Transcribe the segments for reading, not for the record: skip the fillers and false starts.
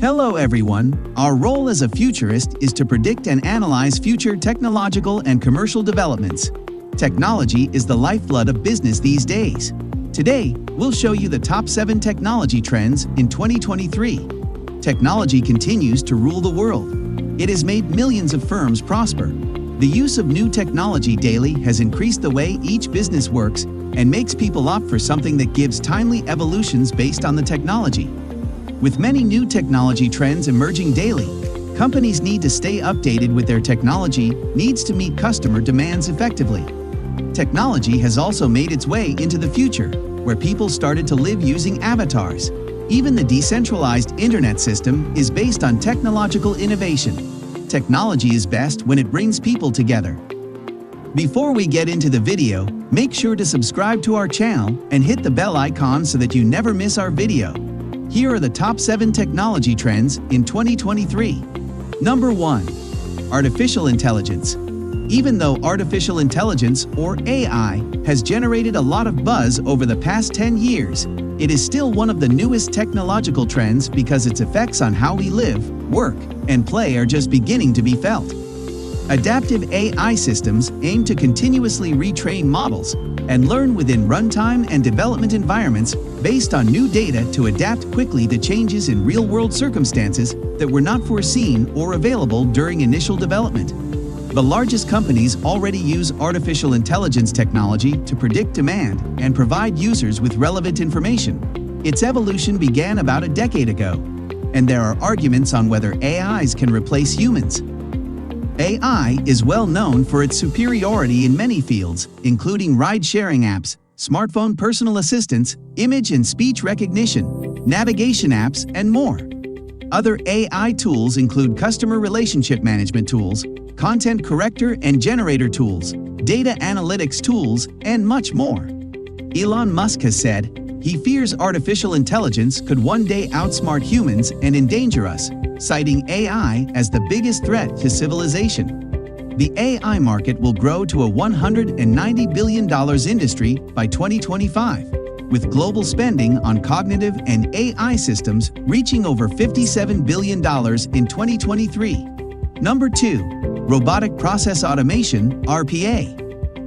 Hello everyone, our role as a futurist is to predict and analyze future technological and commercial developments. Technology is the lifeblood of business these days. Today, we'll show you the top 7 technology trends in 2023. Technology continues to rule the world. It has made millions of firms prosper. The use of new technology daily has increased the way each business works and makes people opt for something that gives timely evolutions based on the technology. With many new technology trends emerging daily, companies need to stay updated with their technology needs to meet customer demands effectively. Technology has also made its way into the future, where people started to live using avatars. Even the decentralized internet system is based on technological innovation. Technology is best when it brings people together. Before we get into the video, make sure to subscribe to our channel and hit the bell icon so that you never miss our video. Here are the top 7 technology trends in 2023. Number 1. Artificial intelligence. Even though artificial intelligence, or AI, has generated a lot of buzz over the past 10 years, it is still one of the newest technological trends because its effects on how we live, work, and play are just beginning to be felt. Adaptive AI systems aim to continuously retrain models and learn within runtime and development environments based on new data to adapt quickly to changes in real-world circumstances that were not foreseen or available during initial development. The largest companies already use artificial intelligence technology to predict demand and provide users with relevant information. Its evolution began about a decade ago, and there are arguments on whether AIs can replace humans. AI is well known for its superiority in many fields, including ride-sharing apps, smartphone personal assistants, image and speech recognition, navigation apps, and more. Other AI tools include customer relationship management tools, content corrector and generator tools, data analytics tools, and much more. Elon Musk has said he fears artificial intelligence could one day outsmart humans and endanger us, citing AI as the biggest threat to civilization. The AI market will grow to a $190 billion industry by 2025, with global spending on cognitive and AI systems reaching over $57 billion in 2023. Number 2. Robotic Process Automation, RPA.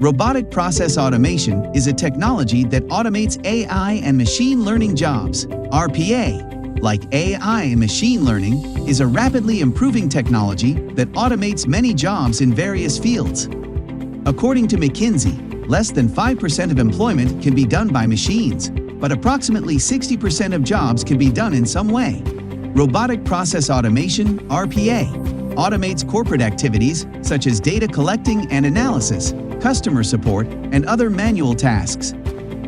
Robotic process automation is a technology that automates AI and machine learning jobs. RPA, like AI and machine learning, is a rapidly improving technology that automates many jobs in various fields. According to McKinsey, less than 5% of employment can be done by machines, but approximately 60% of jobs can be done in some way. Robotic Process Automation, RPA, automates corporate activities such as data collecting and analysis, customer support, and other manual tasks.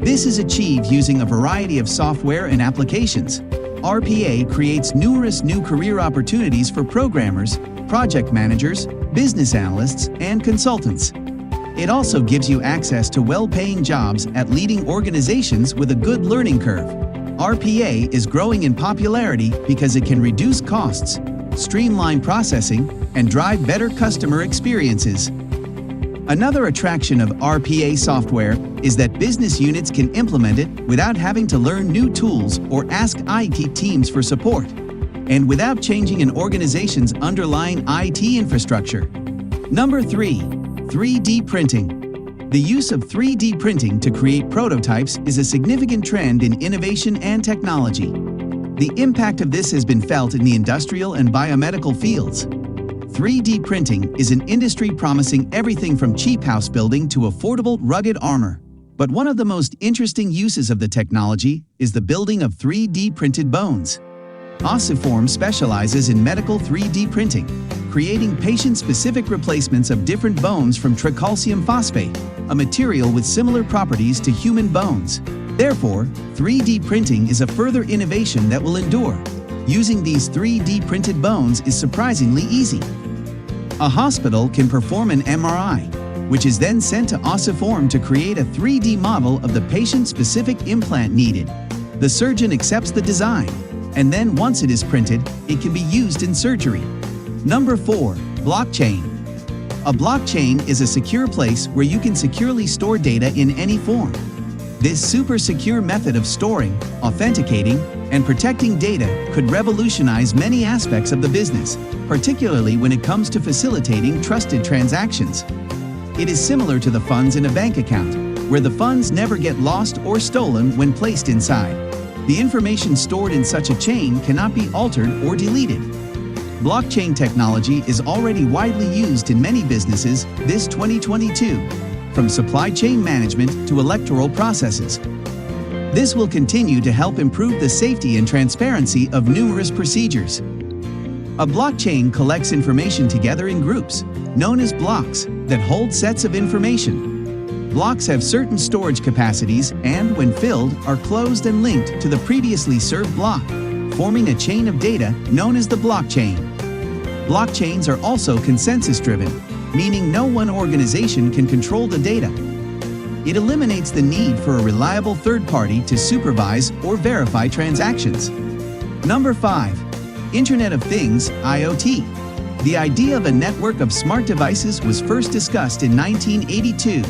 This is achieved using a variety of software and applications. RPA creates numerous new career opportunities for programmers, project managers, business analysts, and consultants. It also gives you access to well-paying jobs at leading organizations with a good learning curve. RPA is growing in popularity because it can reduce costs, streamline processing, and drive better customer experiences. Another attraction of RPA software is that business units can implement it without having to learn new tools or ask IT teams for support, and without changing an organization's underlying IT infrastructure. Number 3. 3D printing. The use of 3D printing to create prototypes is a significant trend in innovation and technology. The impact of this has been felt in the industrial and biomedical fields. 3D printing is an industry promising everything from cheap house building to affordable, rugged armor. But one of the most interesting uses of the technology is the building of 3D printed bones. Ossiform specializes in medical 3D printing, creating patient-specific replacements of different bones from tricalcium phosphate, a material with similar properties to human bones. Therefore, 3D printing is a further innovation that will endure. Using these 3D printed bones is surprisingly easy. A hospital can perform an MRI, which is then sent to Ossiform to create a 3D model of the patient-specific implant needed. The surgeon accepts the design, and then once it is printed, it can be used in surgery. Number 4. Blockchain. A blockchain is a secure place where you can securely store data in any form. This super secure method of storing, authenticating, And protecting data could revolutionize many aspects of the business, particularly when it comes to facilitating trusted transactions. It is similar to the funds in a bank account, where the funds never get lost or stolen when placed inside. The information stored in such a chain cannot be altered or deleted. Blockchain technology is already widely used in many businesses this 2022, from supply chain management to electoral processes. This will continue to help improve the safety and transparency of numerous procedures. A blockchain collects information together in groups, known as blocks, that hold sets of information. Blocks have certain storage capacities and, when filled, are closed and linked to the previously served block, forming a chain of data known as the blockchain. Blockchains are also consensus-driven, meaning no one organization can control the data. It eliminates the need for a reliable third party to supervise or verify transactions. Number 5. Internet of Things, IoT. The idea of a network of smart devices was first discussed in 1982,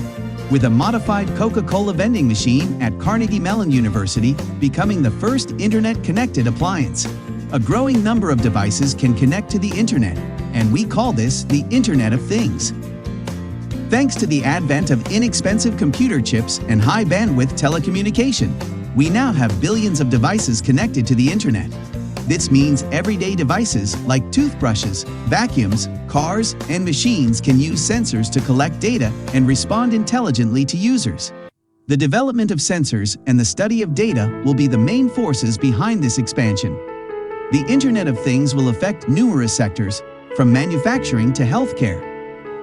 with a modified Coca-Cola vending machine at Carnegie Mellon University becoming the first internet-connected appliance. A growing number of devices can connect to the internet, and we call this the Internet of Things. Thanks to the advent of inexpensive computer chips and high-bandwidth telecommunication, we now have billions of devices connected to the internet. This means everyday devices like toothbrushes, vacuums, cars, and machines can use sensors to collect data and respond intelligently to users. The development of sensors and the study of data will be the main forces behind this expansion. The Internet of Things will affect numerous sectors, from manufacturing to healthcare.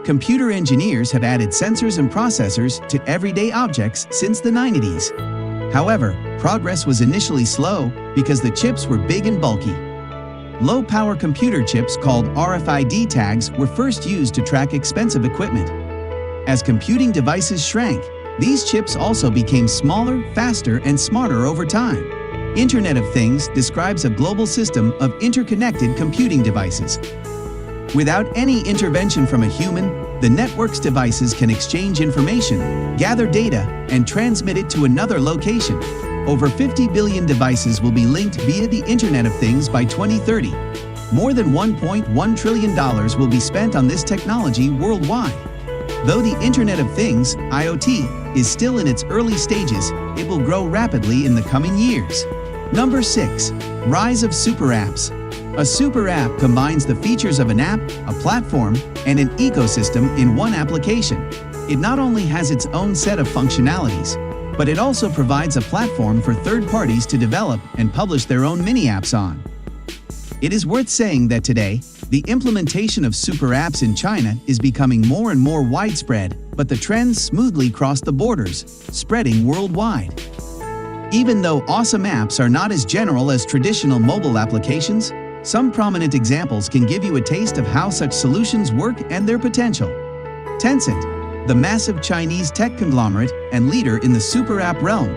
Computer engineers have added sensors and processors to everyday objects since the 90s. However, progress was initially slow because the chips were big and bulky. Low-power computer chips called RFID tags were first used to track expensive equipment. As computing devices shrank, these chips also became smaller, faster, and smarter over time. Internet of Things describes a global system of interconnected computing devices. Without any intervention from a human, the network's devices can exchange information, gather data, and transmit it to another location. Over 50 billion devices will be linked via the Internet of Things by 2030. More than $1.1 trillion will be spent on this technology worldwide. Though the Internet of Things, IoT, is still in its early stages, it will grow rapidly in the coming years. Number 6. Rise of Super Apps. A super app combines the features of an app, a platform, and an ecosystem in one application. It not only has its own set of functionalities, but it also provides a platform for third parties to develop and publish their own mini-apps on. It is worth saying that today, the implementation of super apps in China is becoming more and more widespread, but the trends smoothly cross the borders, spreading worldwide. Even though awesome apps are not as general as traditional mobile applications, some prominent examples can give you a taste of how such solutions work and their potential. Tencent, the massive Chinese tech conglomerate and leader in the super app realm,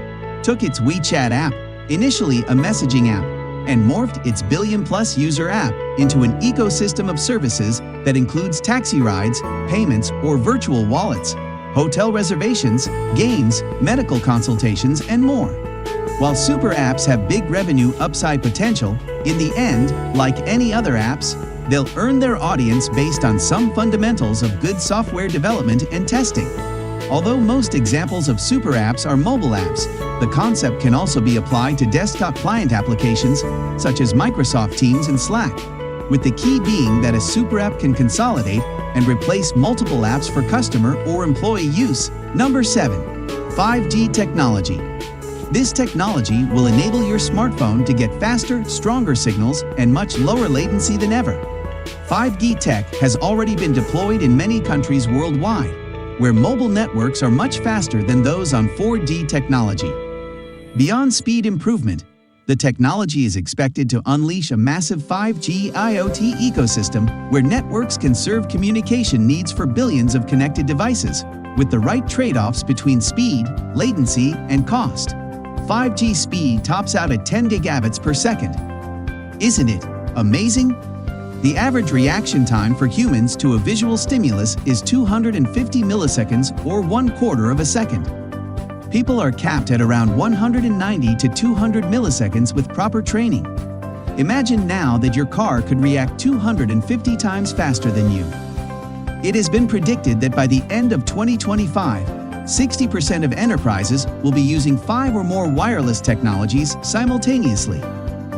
took its WeChat app, initially a messaging app, and morphed its billion-plus user app into an ecosystem of services that includes taxi rides, payments or virtual wallets, hotel reservations, games, medical consultations, and more. While super apps have big revenue upside potential, in the end, like any other apps, they'll earn their audience based on some fundamentals of good software development and testing. Although most examples of super apps are mobile apps, the concept can also be applied to desktop client applications such as Microsoft Teams and Slack, with the key being that a super app can consolidate and replace multiple apps for customer or employee use. Number 7. 5G technology. This technology will enable your smartphone to get faster, stronger signals and much lower latency than ever. 5G tech has already been deployed in many countries worldwide, where mobile networks are much faster than those on 4G technology. Beyond speed improvement, the technology is expected to unleash a massive 5G IoT ecosystem where networks can serve communication needs for billions of connected devices, with the right trade-offs between speed, latency, and cost. 5G speed tops out at 10 gigabits per second. Isn't it amazing? The average reaction time for humans to a visual stimulus is 250 milliseconds or 1/4 of a second. People are capped at around 190 to 200 milliseconds with proper training. Imagine now that your car could react 250 times faster than you. It has been predicted that by the end of 2025, 60% of enterprises will be using 5 or more wireless technologies simultaneously.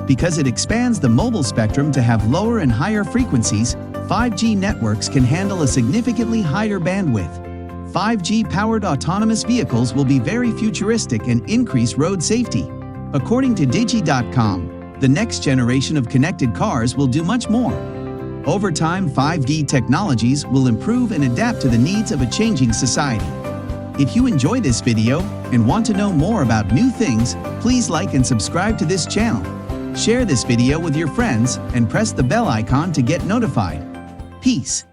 Because it expands the mobile spectrum to have lower and higher frequencies, 5G networks can handle a significantly higher bandwidth. 5G-powered autonomous vehicles will be very futuristic and increase road safety. According to Digi.com, the next generation of connected cars will do much more. Over time, 5G technologies will improve and adapt to the needs of a changing society. If you enjoy this video and want to know more about new things, please like and subscribe to this channel. Share this video with your friends and press the bell icon to get notified. Peace.